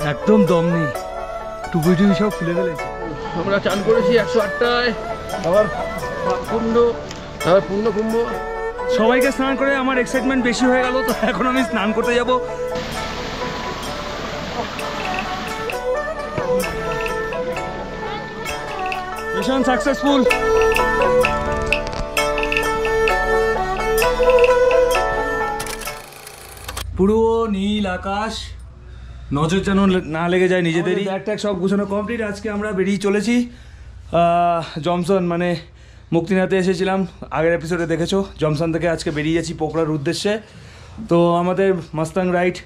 একদম দম নেই, টুপি টুপি সব খুলে ফেলেছি। আমরা চান করেছি 108টায়, আবার পূর্ণ কুম্ভ। সবাইকে স্নান করে আমার এক্সাইটমেন্ট বেশি হয়ে গেল, তো এখন আমি স্নান করতে যাব। Mission successful. পুরো নীল আকাশ, নজর যেন না লেগে যায় নিজেদেরই। ব্যাগ ট্যাগ সব গুছানো কমপ্লিট। আজকে আমরা বেরিয়ে চলেছি জমসন, মানে মুক্তিনাথে এসেছিলাম, আগের এপিসোডে দেখেছো। জমসন থেকে আজকে বেরিয়ে যাচ্ছি পোকরার উদ্দেশ্যে। তো আমাদের মাস্তাং রাইড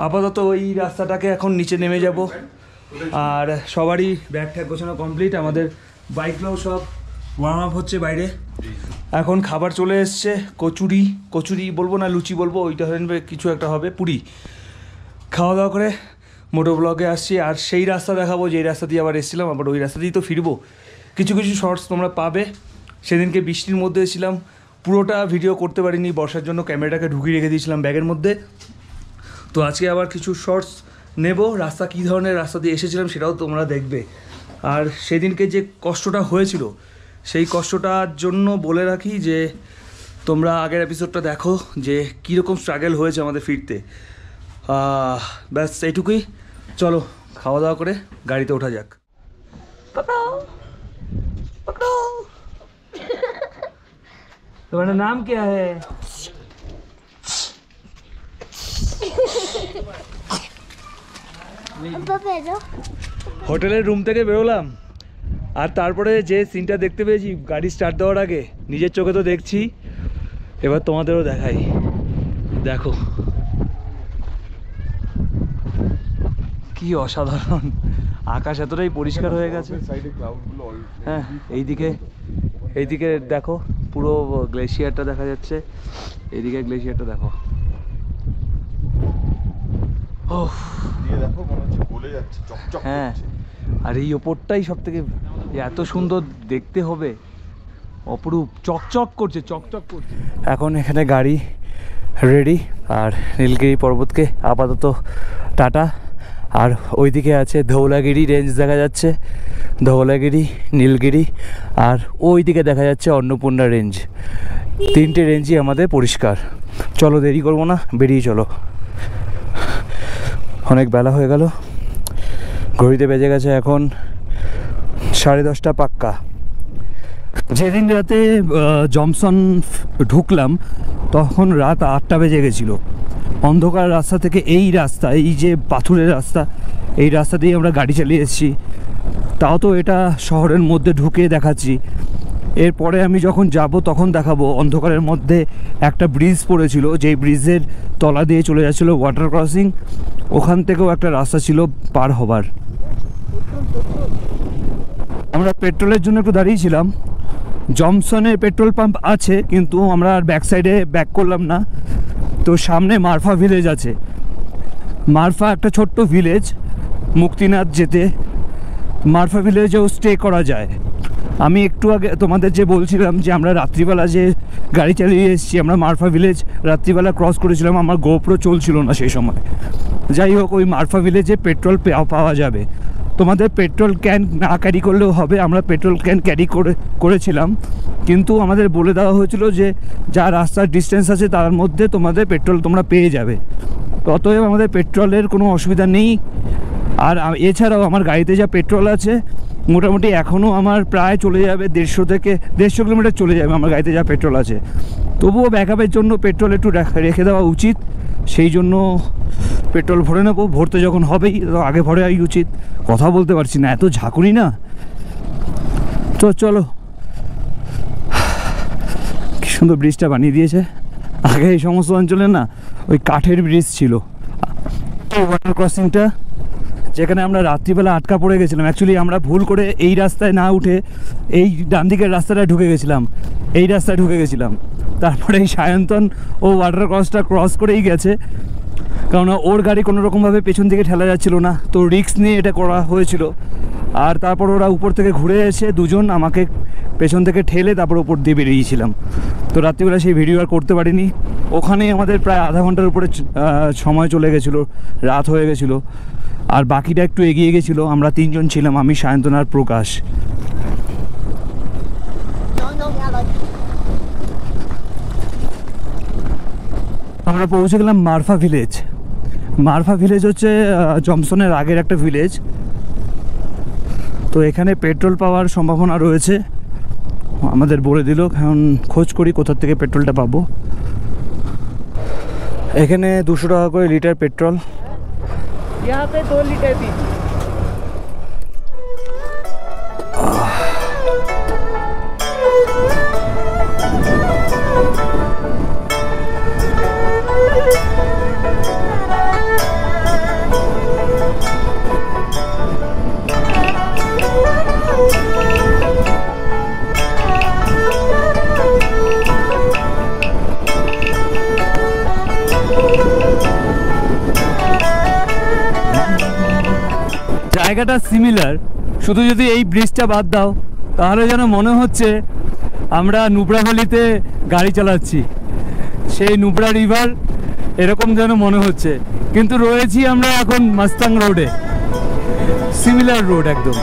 আপাতত এই রাস্তাটাকে এখন নিচে নেমে যাব। আর সবারই ব্যাগ ট্যাগ গোছানো কমপ্লিট। আমাদের বাইকগুলোও সব ওয়ার্ম আপ হচ্ছে বাইরে। এখন খাবার চলে এসছে, কচুরি বলবো না লুচি বলবো, ওইটা ধরেন কিছু একটা হবে, পুরি। খাওয়া দাওয়া করে মোটো ব্লগে আসছি। আর সেই রাস্তা দেখাবো যেই রাস্তা দিয়ে আবার এসেছিলাম, আবার ওই রাস্তা দিয়েই তো ফিরবো। কিছু কিছু শর্টস তোমরা পাবে। সেদিনকে বৃষ্টির মধ্যে এসেছিলাম, পুরোটা ভিডিও করতে পারিনি, বর্ষার জন্য ক্যামেরাটাকে ঢুকিয়ে রেখে দিয়েছিলাম ব্যাগের মধ্যে। তো আজকে আবার কিছু শর্টস নেব, রাস্তা কী ধরনের রাস্তা দিয়ে এসেছিলাম সেটাও তোমরা দেখবে। আর সেদিনকে যে কষ্টটা হয়েছিল, সেই কষ্টটার জন্য বলে রাখি যে তোমরা আগের এপিসোডটা দেখো যে কীরকম স্ট্রাগল হয়েছে আমাদের ফিরতে। ব্যাস এইটুকুই। চলো খাওয়া দাওয়া করে গাড়িতে ওঠা যাক। তোমার নাম क्या है? হোটেলের রুম থেকে বেরোলাম, আর তারপরে যে সিনটা দেখতে পেয়েছি গাড়ি স্টার্ট দেওয়ার আগে, নিজের চোখে তো দেখছি, এবার তোমাদেরও দেখাই। দেখো কি অসাধারণ, আকাশ এতটাই পরিষ্কার হয়ে গেছে। হ্যাঁ, এইদিকে দেখো পুরো গ্লেশিয়ারটা দেখা যাচ্ছে, এইদিকে গ্লেশিয়ারটা দেখো। হ্যাঁ, আর এই ওপরটাই সব থেকে এত সুন্দর দেখতে হবে, অপরূপ, চকচক করছে। এখন এখানে গাড়ি রেডি, আর নীলগিরি পর্বতকে আপাতত টাটা। আর ওইদিকে আছে ধৌলাগিরি রেঞ্জ দেখা যাচ্ছে, ধৌলাগিরি, নীলগিরি, আর ওইদিকে দেখা যাচ্ছে অন্নপূর্ণা রেঞ্জ। তিনটে রেঞ্জই আমাদের পরিষ্কার। চলো দেরি করবো না, বেরিয়ে চলো। অনেক বেলা হয়ে গেল, ঘড়িতে বেজে গেছে এখন 10:30 পাক্কা। যেদিন রাতে জমসন ঢুকলাম তখন রাত 8টা বেজে গেছিলো। অন্ধকার রাস্তা থেকে এই রাস্তা, এই যে পাথুরের রাস্তা, এই রাস্তা দিয়ে আমরা গাড়ি চালিয়ে এসেছি। তাও তো এটা শহরের মধ্যে ঢুকে দেখাচ্ছি। এরপরে আমি যখন যাব তখন দেখাবো অন্ধকারের মধ্যে একটা ব্রিজ পড়েছিল, যেই ব্রিজের তলা দিয়ে চলে যাচ্ছিলো ওয়াটার ক্রসিং। ওখান থেকেও একটা রাস্তা ছিল পার হবার। আমরা পেট্রোলের জন্য একটু দাঁড়িয়েছিলাম। জমসনে পেট্রোল পাম্প আছে, কিন্তু আমরা আর ব্যাক সাইডে ব্যাক করলাম না। তো সামনে মারফা ভিলেজ আছে। মারফা একটা ছোট্ট ভিলেজ, মুক্তিনাথ যেতে মারফা ভিলেজেও স্টে করা যায়। আমি একটু আগে তোমাদের যে বলছিলাম যে আমরা রাত্রিবেলা যে গাড়ি চালিয়ে এসেছি, আমরা মারফা ভিলেজ রাত্রিবেলা ক্রস করেছিলাম, আমার গোপ্রো চলছিল না সেই সময়। যাই হোক, ওই মারফা ভিলেজে পেট্রোল পাওয়া যাবে। তোমাদের পেট্রোল ক্যান না ক্যারি করলেও হবে, আমরা পেট্রোল ক্যান ক্যারি করেছিলাম, কিন্তু আমাদের বলে দেওয়া হয়েছিল যে যা রাস্তার ডিস্টেন্স আছে তার মধ্যে তোমাদের পেট্রোল তোমরা পেয়ে যাবে। অতএব আমাদের পেট্রোলের কোনো অসুবিধা নেই। আর এছাড়াও আমার গাড়িতে যা পেট্রোল আছে মোটামুটি এখনও আমার প্রায় চলে যাবে 150 কিলোমিটার চলে যাবে আমার গাড়িতে যা পেট্রোল আছে। তবুও ব্যাকআপের জন্য পেট্রোল একটু রেখে দেওয়া উচিত, সেই জন্য পেট্রোল ভরে নেবো। ভরতে যখন হবেই আগে ভরে উচিত। কথা বলতে পারছি না, এত ঝাঁকুনি না। তো চলো, কি সুন্দর ব্রিজটা বানিয়ে দিয়েছে। আগে এই সমস্ত অঞ্চলে না ওই কাঠের ব্রিজ ছিল। ওয়াটার ক্রসিংটা যেখানে আমরা রাত্রিবেলা আটকা পড়ে গেছিলাম, অ্যাকচুয়ালি আমরা ভুল করে এই রাস্তায় না উঠে এই ডান দিকের রাস্তাটায় ঢুকে গেছিলাম, এই রাস্তায় ঢুকে গেছিলাম। তারপরে এই সায়ন্তন ও ওয়াটার ক্রসটা ক্রস করেই গেছে, কারণ ওর গাড়ি কোনো রকমভাবে পেছন দিকে ঠেলা যাচ্ছিল না, তো রিস্ক নিয়ে এটা করা হয়েছিল। আর তারপর ওরা উপর থেকে ঘুরে এসে দুজন আমাকে পেছন থেকে ঠেলে তারপর উপর দিয়ে বেরিয়েছিলাম। তো রাত্রিবেলা সেই ভিডিও আর করতে পারিনি। ওখানেই আমাদের প্রায় আধা ঘন্টার উপরে সময় চলে গেছিলো, রাত হয়ে গেছিলো। আর বাকিটা একটু এগিয়ে গেছিলো। আমরা 3 জন ছিলাম, আমি, সায়ন্তন আর প্রকাশ। আমরা পৌঁছে গেলাম মারফা ভিলেজ। মারফা ভিলেজ হচ্ছে জমসনের আগের একটা ভিলেজ। তো এখানে পেট্রোল পাওয়ার সম্ভাবনা রয়েছে, আমাদের বলে দিল। এখন খোঁজ করি কোথা থেকে পেট্রোলটা পাবো। এখানে 200 টাকা করে লিটার পেট্রোল। यहाँ पे 2 लीटर दीजिए। জায়গাটা সিমিলার, শুধু যদি এই ব্রিজটা বাদ দাও তাহলে যেন মনে হচ্ছে আমরা নুব্রা ভ্যালিতে গাড়ি চালাচ্ছি, সেই নুব্রা রিভার এরকম যেন মনে হচ্ছে। কিন্তু রয়েছি আমরা এখন মাস্তাং রোডে, সিমিলার রোড একদম।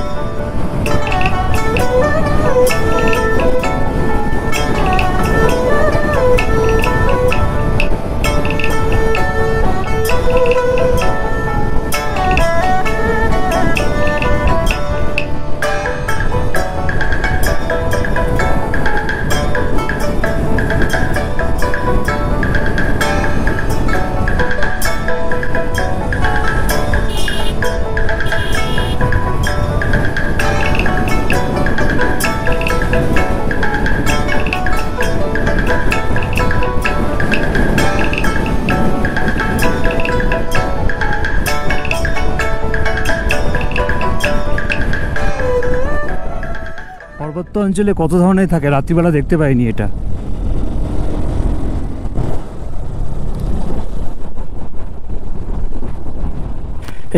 পার্বত্য অঞ্চলে কত ধরনের থাকে, রাত্রিবেলা দেখতে পাইনি এটা।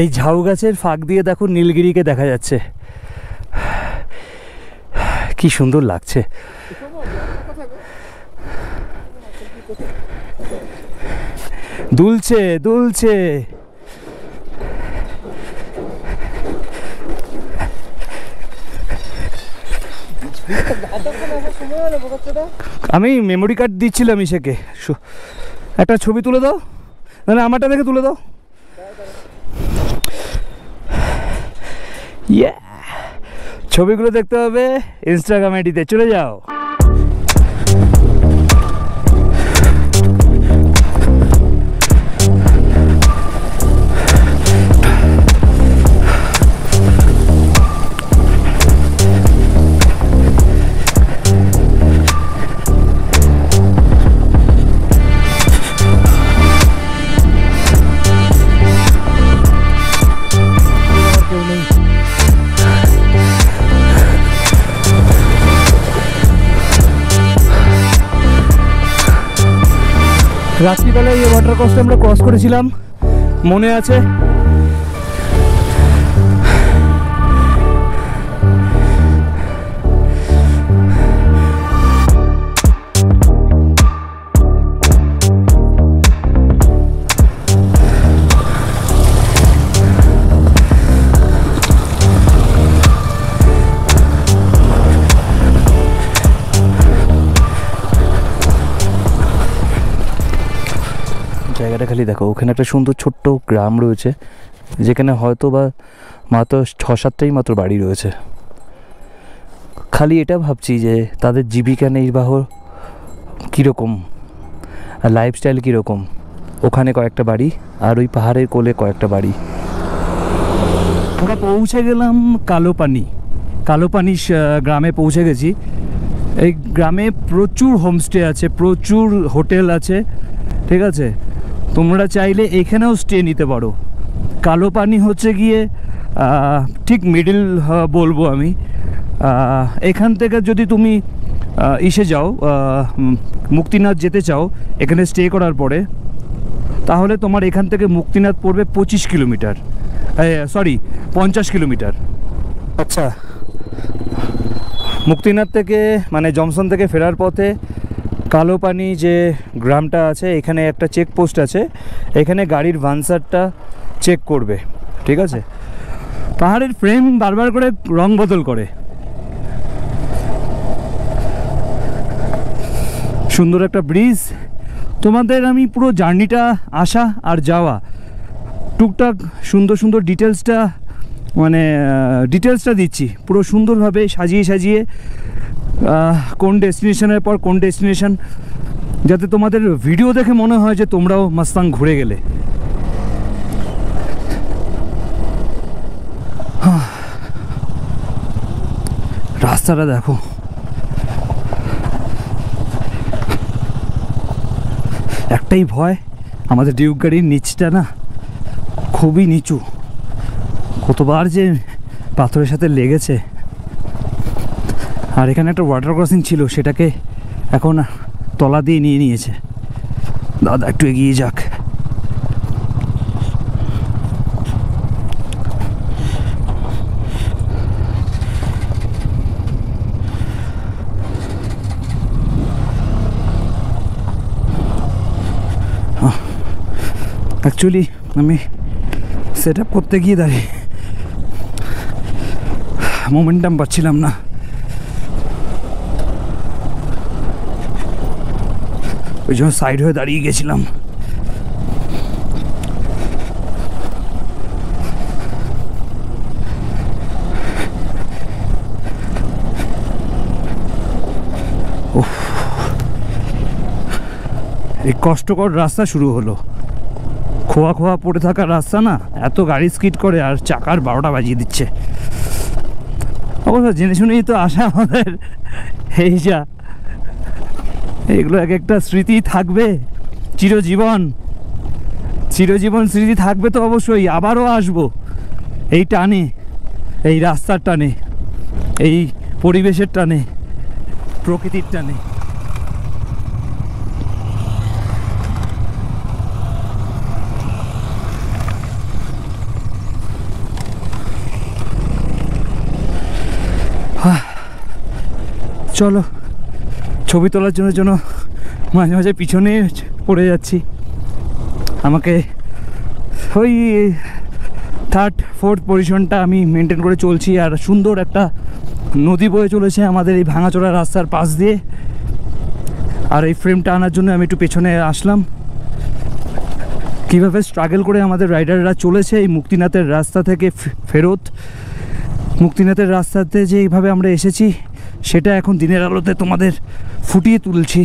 এই ঝাউ গাছের ফাঁক দিয়ে দেখো নীলগিরিকে দেখা যাচ্ছে, কি সুন্দর লাগছে। দুলছে দুলছে। আমি মেমোরি কার্ড দিচ্ছিলাম ইসেকে, একটা ছবি তুলে দাও, না আমারটা দেখে তুলে দাও। ছবিগুলো দেখতে হবে ইনস্টাগ্রাম আইডিতে, চলে যাও। রাত্রিবেলায় এই ওয়াটার কোর্সটা আমরা ক্রস করেছিলাম, মনে আছে? জায়গাটা খালি দেখো, ওখানে একটা সুন্দর ছোট্ট গ্রাম রয়েছে যেখানে হয়তো বা মাত্র 6-7টাই মাত্র বাড়ি রয়েছে। খালি এটা ভাবছি যে তাদের জীবিকা নির্বাহ কীরকম আর লাইফস্টাইল কীরকম। ওখানে কয়েকটা বাড়ি আর ওই পাহাড়ের কোলে কয়েকটা বাড়ি। আমরা পৌঁছে গেলাম কালোপানি। কালোপানি গ্রামে পৌঁছে গেছি। এই গ্রামে প্রচুর হোমস্টে আছে, প্রচুর হোটেল আছে, ঠিক আছে? তোমরা চাইলে এখানেও স্টে নিতে পারো। কালোপানি হচ্ছে গিয়ে ঠিক মিডল বলবো আমি। এখান থেকে যদি তুমি ইসে যাও, মুক্তিনাথ যেতে চাও এখানে স্টে করার পরে, তাহলে তোমার এখান থেকে মুক্তিনাথ পড়বে 25 কিলোমিটার, সরি 50 কিলোমিটার। আচ্ছা, মুক্তিনাথ থেকে মানে জমসন থেকে ফেরার পথে কালোপানি যে গ্রামটা আছে এখানে একটা চেকপোস্ট আছে, এখানে গাড়ির ভান্সারটা চেক করবে। ঠিক আছে? পাহাড়ের ফ্রেম বারবার করে রং বদল করে। সুন্দর একটা ব্রিজ। তোমাদের আমি পুরো জার্নিটা আসা আর যাওয়া টুকটাক সুন্দর সুন্দর ডিটেলসটা দিচ্ছি পুরো সুন্দরভাবে সাজিয়ে সাজিয়ে, কোন ডেস্টিনেশনের পর কোন ডেস্টিনেশন, যাতে তোমাদের ভিডিও দেখে মনে হয় যে তোমরাও মাস্তাং ঘুরে গেলে। রাস্তাটা দেখো, একটাই ভয়, আমাদের ডিউক গাড়ির নিচটা না খুবই নিচু, কতবার যে পাথরের সাথে লেগেছে। আর এখানে একটা ওয়াটার ক্রসিং ছিল, সেটাকে এখন তলা দিয়ে নিয়ে নিয়েছে। দাদা একটু এগিয়ে যাক। অ্যাকচুয়ালি আমি সেট আপ করতে গিয়ে দাঁড়িয়ে মোমেন্টাম পাচ্ছিলাম না। ওই জন্য সাইড হয়ে দাঁড়িয়ে গেছিলাম। এই কষ্টকর রাস্তা শুরু হলো। খোয়া খোয়া পড়ে থাকা রাস্তা না, এত গাড়ি স্কিড করে আর চাকার 12টা বাজিয়ে দিচ্ছে। অবশ্য জেনে শুনেই তো আসা আমাদের, এই যা এগুলো এক একটা স্মৃতি থাকবে চিরজীবন, চিরজীবন স্মৃতি থাকবে তো অবশ্যই। আবারও আসবো এই টানে, এই রাস্তার টানে, এই পরিবেশের টানে, প্রকৃতির টানে। চলো, ছবি তোলার জন্য মাঝে মাঝে পিছনে পড়ে যাচ্ছি। আমাকে ওই 3rd 4th পজিশনটা আমি মেনটেন করে চলছি। আর সুন্দর একটা নদী বয়ে চলেছে আমাদের এই ভাঙাচোরা রাস্তার পাশ দিয়ে। আর এই ফ্রেমটা আনার জন্য আমি একটু পেছনে আসলাম। কীভাবে স্ট্রাগল করে আমাদের রাইডাররা চলেছে এই মুক্তিনাথের রাস্তা থেকে ফেরত। মুক্তিনাথের রাস্তাতে যে এইভাবে আমরা এসেছি, সেটা এখন দিনের আলোতে তোমাদের ফুটিয়ে তুলছি।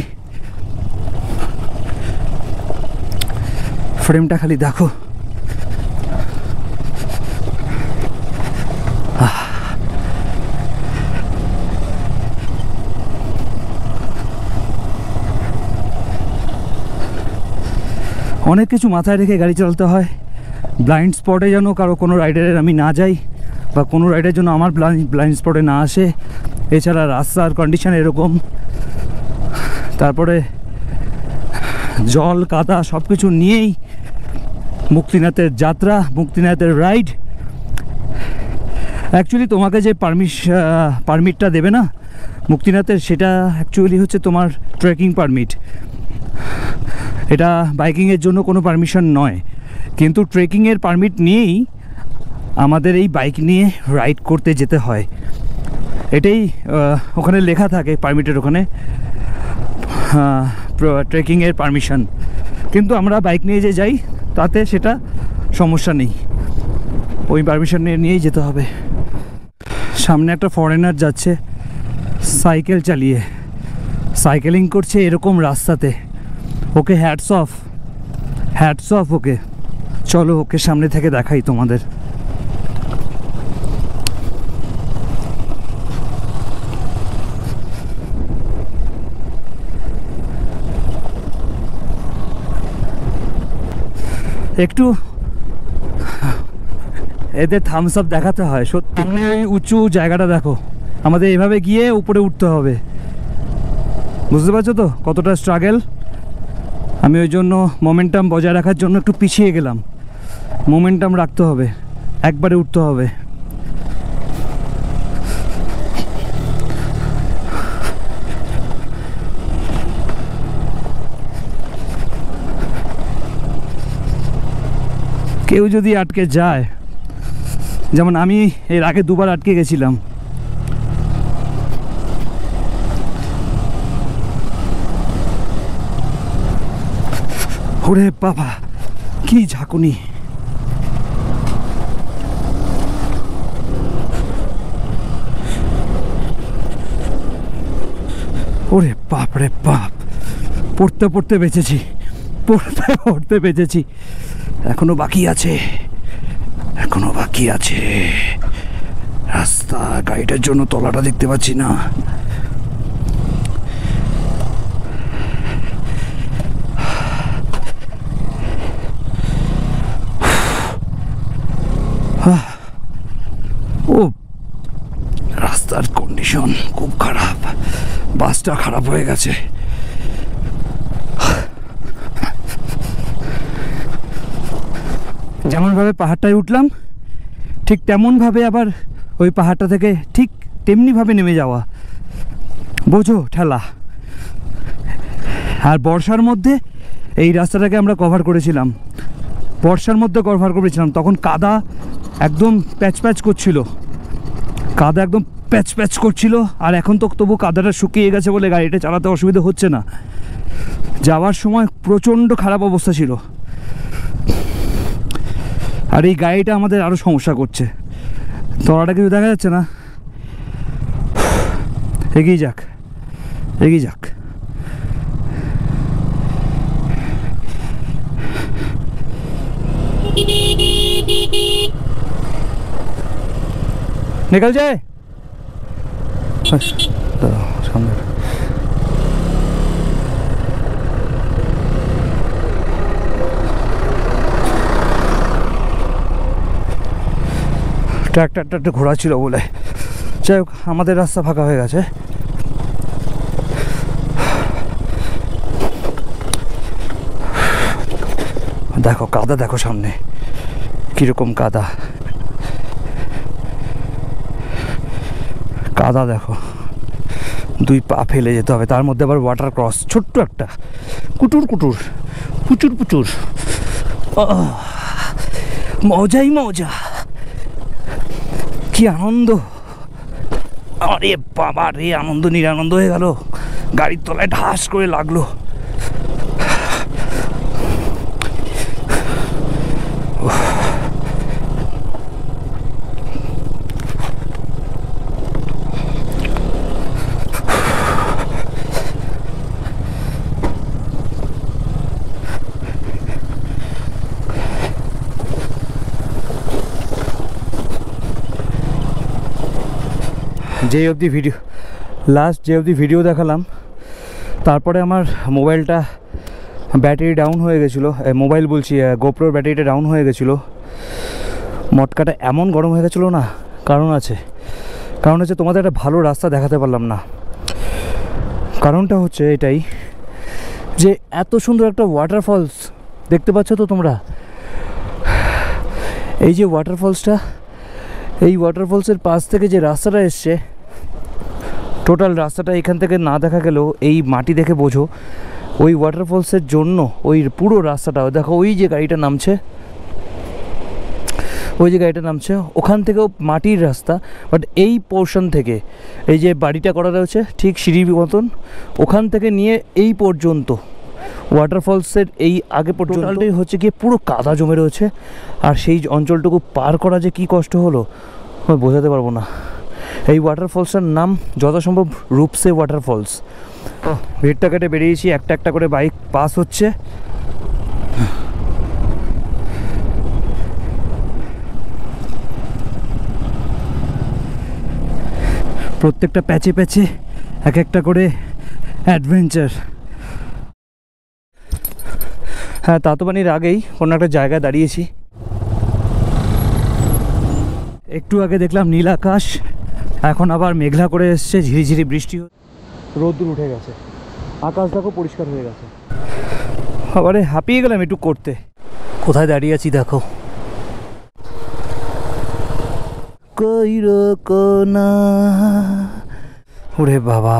ফ্রেমটা খালি দেখো, অনেক কিছু মাথায় রেখে গাড়ি চালাতে হয়। ব্লাইন্ড স্পটে যেন কোনো রাইডারের আমি না যাই, বা কোনো রাইডার জন্য আমার ব্লাইন্ড স্পটে না আসে। এছাড়া রাস্তার কন্ডিশন এরকম, তারপরে জল কাদা সব কিছু নিয়েই মুক্তিনাথের যাত্রা, মুক্তিনাথের রাইড। অ্যাকচুয়ালি তোমাকে যে পারমিটটা দেবে না মুক্তিনাথের, সেটা অ্যাকচুয়ালি হচ্ছে তোমার ট্রেকিং পারমিট। এটা বাইকিংয়ের জন্য কোনো পারমিশন নয়, কিন্তু ট্রেকিংয়ের পারমিট নিয়েই আমাদের এই বাইক নিয়ে রাইড করতে যেতে হয়। এটাই ওখানে লেখা থাকে পারমিটের ওখানে, ট্রেকিংয়ের পারমিশন। কিন্তু আমরা বাইক নিয়ে যে যাই তাতে সেটা সমস্যা নেই, ওই পারমিশন নিয়েই যেতে হবে। সামনে একটা ফরেনার যাচ্ছে সাইকেল চালিয়ে, সাইকেলিং করছে এরকম রাস্তাতে। ওকে হ্যাটস অফ ওকে। চলো ওকে সামনে থেকে দেখাই তোমাদের। একটু এদের থামস আপ দেখাতে হয় সত্যি। ওই উঁচু জায়গাটা দেখো, আমাদের এভাবে গিয়ে উপরে উঠতে হবে। বুঝতে পারছো তো কতটা স্ট্রাগল। আমি ওই জন্য মোমেন্টাম বজায় রাখার জন্য একটু পিছিয়ে গেলাম। মোমেন্টাম রাখতে হবে, একবারে উঠতে হবে। কেউ যদি আটকে যায় যেমন আমি এর আগে দুবার আটকে গেছিলাম। ওরে বাবা কি ঝাঁকুনি! ওরে বাপ রে বাপ, পড়তে পড়তে বেঁচেছি, পড়তে পড়তে বেঁচেছি। এখনো বাকি আছে, এখনো বাকি আছে রাস্তা। গাড়িটার জন্য তলাটা দেখতে পাচ্ছি না। ও রাস্তার কন্ডিশন খুব খারাপ, বাসটা খারাপ হয়ে গেছে। যেমনভাবে পাহাড়টায় উঠলাম ঠিক তেমনভাবে আবার ওই পাহাড়টা থেকে ঠিক তেমনিভাবে নেমে যাওয়া, বোঝো ঠেলা। আর বর্ষার মধ্যে এই রাস্তাটাকে আমরা কভার করেছিলাম, বর্ষার মধ্যে কভার করেছিলাম, তখন কাদা একদম প্যাচ প্যাচ করছিল, কাদা একদম প্যাচ প্যাচ করছিল। আর এখন তো তবু কাদাটা শুকিয়ে গেছে বলে গাড়িটা চালাতে অসুবিধা হচ্ছে না। যাওয়ার সময় প্রচণ্ড খারাপ অবস্থা ছিল। আর এই গাড়িটা আমাদের আরও সমস্যা করছে। তলাটা কিছু দেখা যাচ্ছে না। এগিয়ে যাক, এগিয়ে যাক। निकल जाए सामने। ট্র্যাক্টরটা একটু ঘোরা ছিল বলে, যাই হোক আমাদের রাস্তা ফাঁকা হয়ে গেছে। দেখো কাদা, দেখো সামনে কিরকম কাদা, কাদা দেখো, দুই পা ফেলে যেতে হবে। তার মধ্যে আবার ওয়াটার ক্রস, ছোট্ট একটা কুটুর কুটুর পুচুর পুচুর, মজাই মজা, কি আনন্দ! আরে বাবা রে, আনন্দ নিরানন্দ হয়ে গেল। গাড়ির তলায় ঢাস করে লাগলো। যে অবধি ভিডিও, লাস্ট যে অবধি ভিডিও দেখালাম, তারপরে আমার মোবাইলটা ব্যাটারি ডাউন হয়ে গেছিলো। মোবাইল বলছি, গোপ্রোর ব্যাটারিটা ডাউন হয়ে গেছিলো। মটকাটা এমন গরম হয়ে গেছিলো না, কারণ আছে, কারণ হচ্ছে তোমাদের একটা ভালো রাস্তা দেখাতে পারলাম না। কারণটা হচ্ছে এটাই যে এত সুন্দর একটা ওয়াটারফলস দেখতে পাচ্ছ তো তোমরা। এই যে ওয়াটারফলসটা, এই ওয়াটারফলসের পাশ থেকে যে রাস্তাটা এসছে, টোটাল রাস্তাটা এখান থেকে না দেখা গেলেও এই মাটি দেখে বোঝো ওই ওয়াটারফলসের জন্য ওই পুরো রাস্তাটা, দেখো ওই যে গাড়িটা নামছে, ওই যে গাড়িটা নামছে ওখান থেকেও মাটির রাস্তা। বাট এই পোর্শন থেকে, এই যে বাড়িটা করা রয়েছে ঠিক সিঁড়ির মতন, ওখান থেকে নিয়ে এই পর্যন্ত ওয়াটারফলসের এই আগে পর্যন্তই হচ্ছে গিয়ে পুরো কাদা জমে রয়েছে। আর সেই অঞ্চলটুকু পার করা যে কী কষ্ট হলো আমি বোঝাতে পারবো না। এই ওয়াটারফলসটার নাম যথাসম্ভব রূপসে ওয়াটারফলস। ভিড়টা কেটে বেরিয়েছি, একটা একটা করে বাইক পাস হচ্ছে। প্রত্যেকটা প্যাচে প্যাচে এক একটা করে অ্যাডভেঞ্চার। হ্যাঁ, তাতোবানির আগেই কোনো একটা জায়গায় দাঁড়িয়েছি। একটু আগে দেখলাম নীল আকাশ, এখন আবার মেঘলা করে এসছে, ঝিরিঝিরি বৃষ্টি, রোদ্দুর উঠে গেছে, আকাশ দেখো পরিষ্কার হয়ে গেছে। আবারে হাঁপিয়ে গেলাম একটু করতে। কোথায় দাঁড়িয়ে আছি দেখো, কইরকোনা। ওরে বাবা,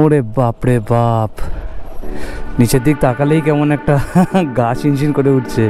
ওরে বাপ রে বাপ, নিচের দিক তাকালেই কেমন একটা গা শিনশিন করে উঠছে।